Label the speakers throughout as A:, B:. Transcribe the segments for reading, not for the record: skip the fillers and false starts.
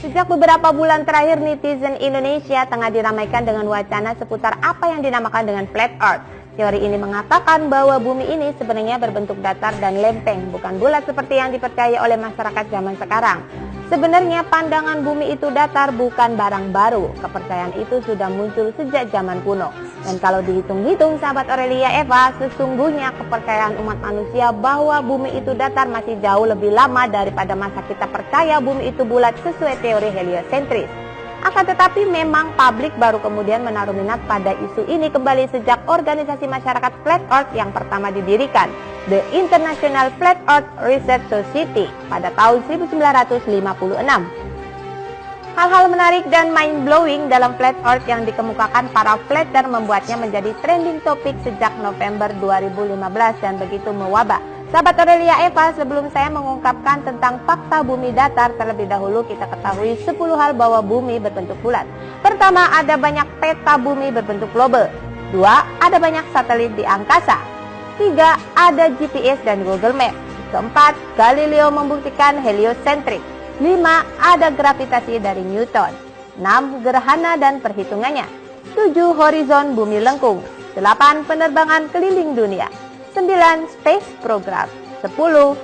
A: Sejak beberapa bulan terakhir, netizen Indonesia tengah diramaikan dengan wacana seputar apa yang dinamakan dengan flat earth. Teori ini mengatakan bahwa bumi ini sebenarnya berbentuk datar dan lempeng, bukan bulat seperti yang dipercaya oleh masyarakat zaman sekarang. Sebenarnya pandangan bumi itu datar bukan barang baru. Kepercayaan itu sudah muncul sejak zaman kuno. Dan kalau dihitung-hitung, sahabat Aurelia Eva, sesungguhnya kepercayaan umat manusia bahwa bumi itu datar masih jauh lebih lama daripada masa kita percaya bumi itu bulat sesuai teori heliosentris. Akan tetapi memang publik baru kemudian menaruh minat pada isu ini kembali sejak organisasi masyarakat Flat Earth yang pertama didirikan, The International Flat Earth Research Society, pada tahun 1956. Hal-hal menarik dan mind-blowing dalam Flat Earth yang dikemukakan para flatter membuatnya menjadi trending topik sejak November 2015 dan begitu mewabah. Sahabat Aurelia Eva, sebelum saya mengungkapkan tentang fakta bumi datar, terlebih dahulu kita ketahui 10 hal bahwa bumi berbentuk bulat. Pertama, ada banyak peta bumi berbentuk globe. 2, ada banyak satelit di angkasa. 3, ada GPS dan Google Map. Keempat, Galileo membuktikan heliosentrik. 5, ada gravitasi dari Newton. 6, gerhana dan perhitungannya. 7, horizon bumi lengkung. 8, penerbangan keliling dunia. 9, space program. 10,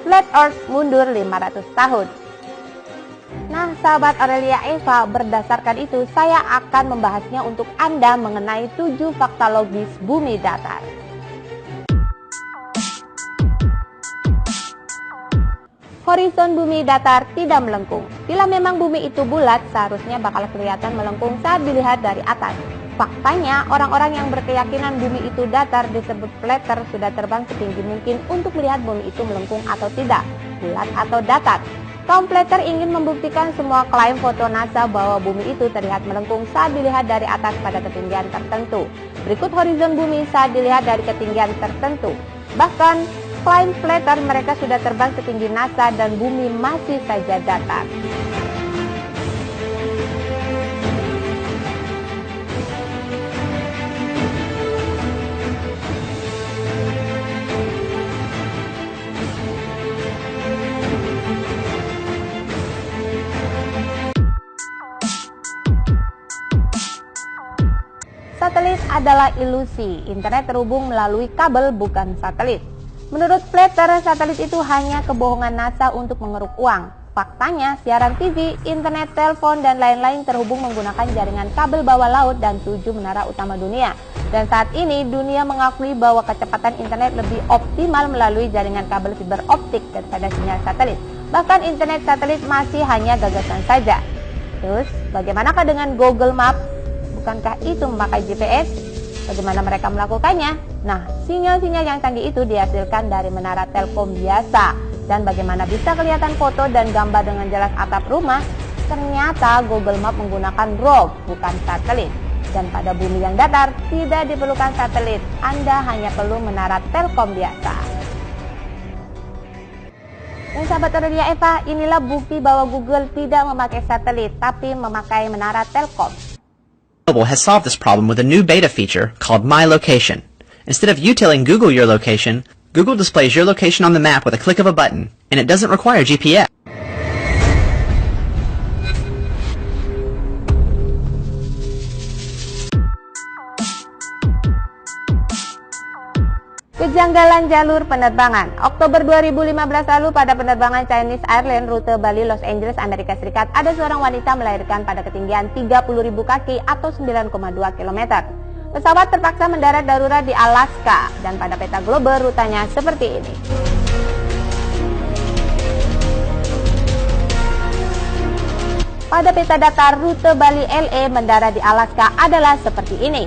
A: flat earth mundur 500 tahun. Nah, sahabat Aurelia Eva, berdasarkan itu saya akan membahasnya untuk Anda mengenai 7 fakta logis bumi datar. Horizon bumi datar tidak melengkung. Bila memang bumi itu bulat, seharusnya bakal kelihatan melengkung saat dilihat dari atas. Faktanya, orang-orang yang berkeyakinan bumi itu datar disebut flatter sudah terbang setinggi mungkin untuk melihat bumi itu melengkung atau tidak, bulat atau datar. Kaum flatter ingin membuktikan semua klaim foto NASA bahwa bumi itu terlihat melengkung saat dilihat dari atas pada ketinggian tertentu. Berikut horizon bumi saat dilihat dari ketinggian tertentu. Bahkan, klaim flatter mereka sudah terbang setinggi NASA dan bumi masih saja datar. Satelit adalah ilusi. Internet terhubung melalui kabel, bukan satelit. Menurut flatter, satelit itu hanya kebohongan NASA untuk mengeruk uang. Faktanya, siaran TV, internet, telepon, dan lain-lain terhubung menggunakan jaringan kabel bawah laut dan 7 menara utama dunia. Dan saat ini, dunia mengakui bahwa kecepatan internet lebih optimal melalui jaringan kabel fiber optik daripada sinyal satelit. Bahkan internet satelit masih hanya gagasan saja. Terus, bagaimanakah dengan Google Map? Bukankah itu memakai GPS? Bagaimana mereka melakukannya? Nah, sinyal-sinyal yang canggih itu dihasilkan dari menara telkom biasa. Dan bagaimana bisa kelihatan foto dan gambar dengan jelas atap rumah? Ternyata Google Map menggunakan ROV, bukan satelit. Dan pada bumi yang datar, tidak diperlukan satelit. Anda hanya perlu menara telkom biasa. Dan sahabat Aurelia Eva, inilah bukti bahwa Google tidak memakai satelit, tapi memakai menara telkom.
B: Mobile has solved this problem with a new beta feature called My Location. Instead of you telling Google your location, Google displays your location on the map with a click of a button, and it doesn't require GPS.
A: Kejanggalan jalur penerbangan. Oktober 2015 lalu pada penerbangan Chinese Airlines rute Bali Los Angeles Amerika Serikat, ada seorang wanita melahirkan pada ketinggian 30.000 kaki atau 9,2 km. Pesawat terpaksa mendarat darurat di Alaska dan pada peta globe rutanya seperti ini. Pada peta datar rute Bali LA mendarat di Alaska adalah seperti ini.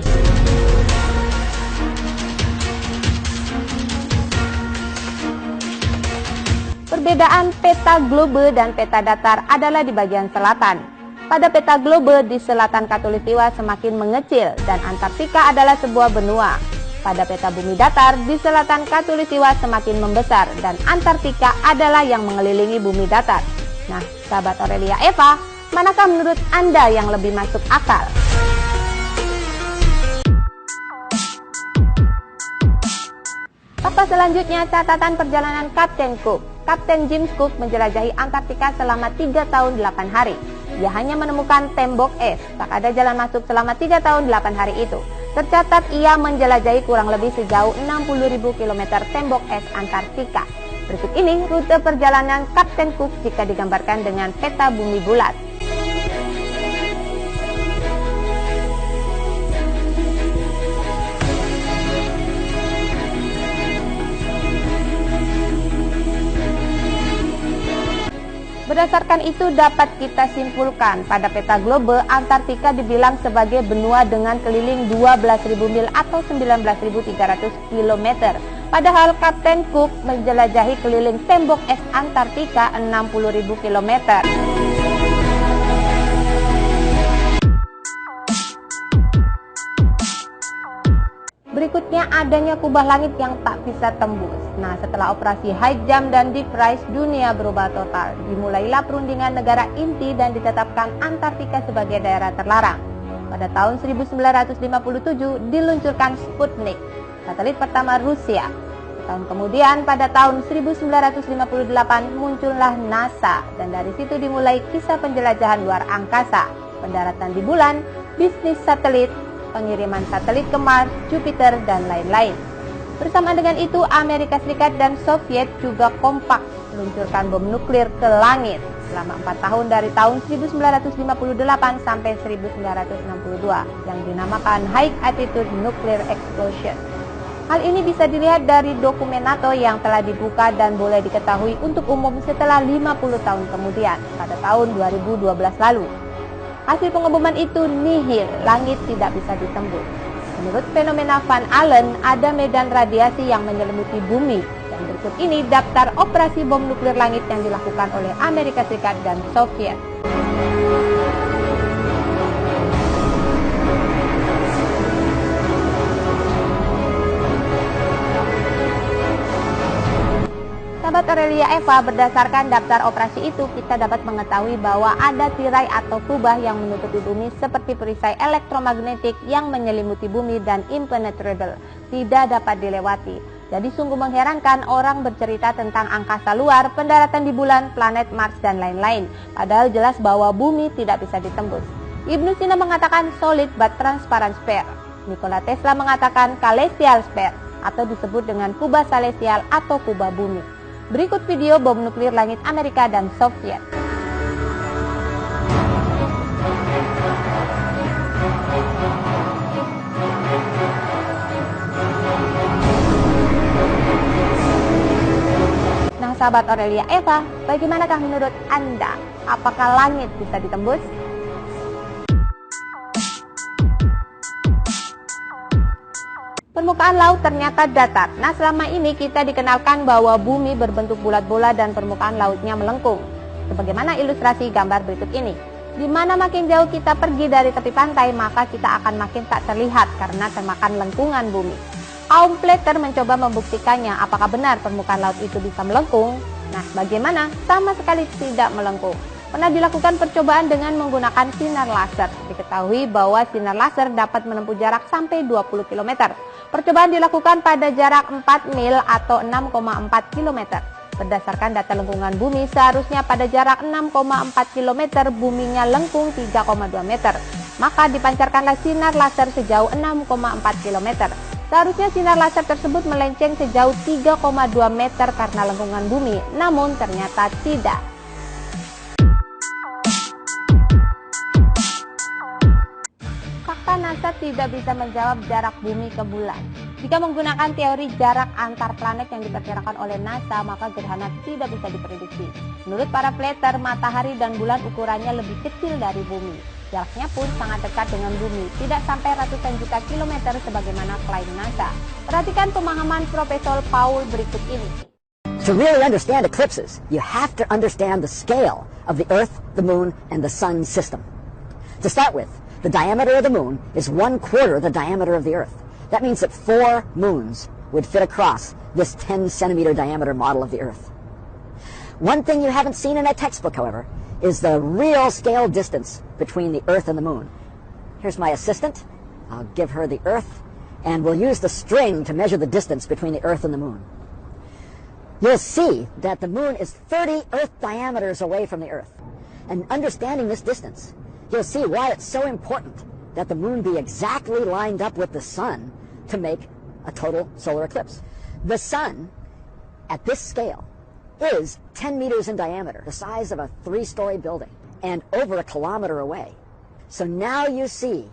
A: Perbedaan peta globe dan peta datar adalah di bagian selatan. Pada peta globe, di selatan Khatulistiwa semakin mengecil dan Antartika adalah sebuah benua. Pada peta bumi datar, di selatan Khatulistiwa semakin membesar dan Antartika adalah yang mengelilingi bumi datar. Nah, sahabat Aurelia Eva, manakah menurut Anda yang lebih masuk akal? Fakta selanjutnya, catatan perjalanan Kapten Cook. Kapten James Cook menjelajahi Antartika selama 3 tahun 8 hari. Ia hanya menemukan tembok es, tak ada jalan masuk selama 3 tahun 8 hari itu. Tercatat ia menjelajahi kurang lebih sejauh 60.000 km tembok es Antartika. Berikut ini rute perjalanan Kapten Cook jika digambarkan dengan peta bumi bulat. Berdasarkan itu dapat kita simpulkan pada peta globe Antartika dibilang sebagai benua dengan keliling 12.000 mil atau 19.300 km. Padahal Kapten Cook menjelajahi keliling tembok es Antartika 60.000 km. Berikutnya adanya kubah langit yang tak bisa tembus. Nah, setelah operasi High Jump dan Deep Rise, dunia berubah total. Dimulailah perundingan negara inti dan ditetapkan Antartika sebagai daerah terlarang. Pada tahun 1957 diluncurkan Sputnik, satelit pertama Rusia. Tahun kemudian pada tahun 1958 muncullah NASA dan dari situ dimulai kisah penjelajahan luar angkasa, pendaratan di bulan, bisnis satelit, pengiriman satelit ke Mars, Jupiter, dan lain-lain. Bersama dengan itu, Amerika Serikat dan Soviet juga kompak meluncurkan bom nuklir ke langit selama 4 tahun dari tahun 1958 sampai 1962 yang dinamakan High Altitude Nuclear Explosion. Hal ini bisa dilihat dari dokumen NATO yang telah dibuka dan boleh diketahui untuk umum setelah 50 tahun kemudian, pada tahun 2012 lalu. Hasil pengumuman itu nihil, langit tidak bisa ditembus. Menurut fenomena Van Allen, ada medan radiasi yang menyelimuti bumi. Dan berikut ini daftar operasi bom nuklir langit yang dilakukan oleh Amerika Serikat dan Soviet. Sahabat Aurelia Eva, berdasarkan daftar operasi itu kita dapat mengetahui bahwa ada tirai atau kubah yang menutupi bumi seperti perisai elektromagnetik yang menyelimuti bumi dan impenetrable, tidak dapat dilewati. Jadi sungguh mengherankan orang bercerita tentang angkasa luar, pendaratan di bulan, planet Mars, dan lain-lain. Padahal jelas bahwa bumi tidak bisa ditembus. Ibnu Sina mengatakan solid but transparent sphere. Nikola Tesla mengatakan celestial sphere atau disebut dengan kubah celestial atau kubah bumi. Berikut video bom nuklir langit Amerika dan Soviet. Nah, sahabat Aurelia Eva, bagaimanakah menurut Anda? Apakah langit bisa ditembus? Permukaan laut ternyata datar. Nah, selama ini kita dikenalkan bahwa bumi berbentuk bulat bola dan permukaan lautnya melengkung. Sebagaimana ilustrasi gambar berikut ini. Di mana makin jauh kita pergi dari tepi pantai, maka kita akan makin tak terlihat karena termakan lengkungan bumi. Aum Plater mencoba membuktikannya apakah benar permukaan laut itu bisa melengkung. Nah, bagaimana? Sama sekali tidak melengkung. Pernah dilakukan percobaan dengan menggunakan sinar laser. Diketahui bahwa sinar laser dapat menempuh jarak sampai 20 km. Percobaan dilakukan pada jarak 4 mil atau 6,4 km. Berdasarkan data lengkungan bumi, seharusnya pada jarak 6,4 km buminya lengkung 3,2 meter. Maka dipancarkanlah sinar laser sejauh 6,4 km. Seharusnya sinar laser tersebut melenceng sejauh 3,2 meter karena lengkungan bumi, namun ternyata tidak. NASA tidak bisa menjawab jarak bumi ke bulan. Jika menggunakan teori jarak antar planet yang diperkirakan oleh NASA, maka gerhana tidak bisa diprediksi. Menurut para Plater, matahari dan bulan ukurannya lebih kecil dari bumi. Jaraknya pun sangat dekat dengan bumi, tidak sampai ratusan juta kilometer sebagaimana klaim NASA. Perhatikan pemahaman Profesor Paul berikut ini.
C: To really understand eclipses, you have to understand the scale of the Earth, the Moon, and the Sun system. To start with, the diameter of the moon is 1/4 the diameter of the Earth. That means that 4 moons would fit across this 10-centimeter diameter model of the Earth. One thing you haven't seen in that textbook, however, is the real scale distance between the Earth and the moon. Here's my assistant. I'll give her the Earth, and we'll use the string to measure the distance between the Earth and the moon. You'll see that the moon is 30 Earth diameters away from the Earth. And understanding this distance, you'll see why it's so important that the moon be exactly lined up with the sun to make a total solar eclipse. The sun, at this scale, is 10 meters in diameter, the size of a 3-story building, and over a kilometer away. So now you see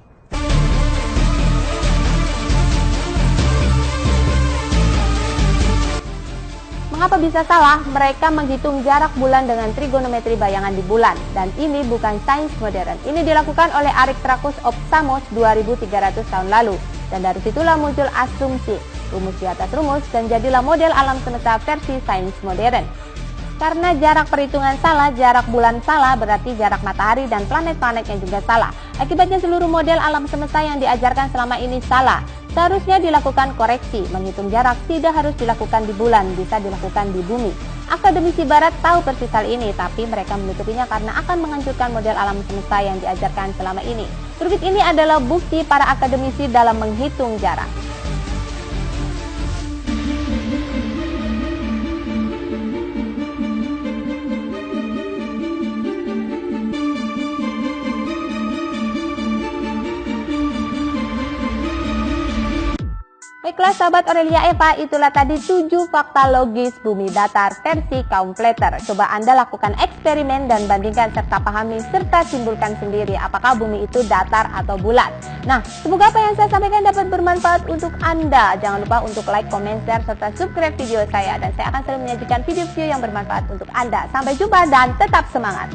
A: Mengapa bisa salah? Mereka menghitung jarak bulan dengan trigonometri bayangan di bulan. Dan ini bukan sains modern. Ini dilakukan oleh Aristarchus of Samos 2300 tahun lalu. Dan dari situlah muncul asumsi, rumus di atas rumus, dan jadilah model alam semesta versi sains modern. Karena jarak perhitungan salah, jarak bulan salah, berarti jarak matahari dan planet-planetnya juga salah. Akibatnya seluruh model alam semesta yang diajarkan selama ini salah. Seharusnya dilakukan koreksi, menghitung jarak tidak harus dilakukan di bulan, bisa dilakukan di bumi. Akademisi barat tahu persis hal ini, tapi mereka menutupinya karena akan menghancurkan model alam semesta yang diajarkan selama ini. Berikut ini adalah bukti para akademisi dalam menghitung jarak. Baiklah sahabat Aurelia Eva, itulah tadi 7 fakta logis bumi datar versi kaum flatter. Coba Anda lakukan eksperimen dan bandingkan serta pahami serta simpulkan sendiri apakah bumi itu datar atau bulat. Nah, semoga apa yang saya sampaikan dapat bermanfaat untuk Anda. Jangan lupa untuk like, comment, share, serta subscribe video saya. Dan saya akan selalu menyajikan video-video yang bermanfaat untuk Anda. Sampai jumpa dan tetap semangat!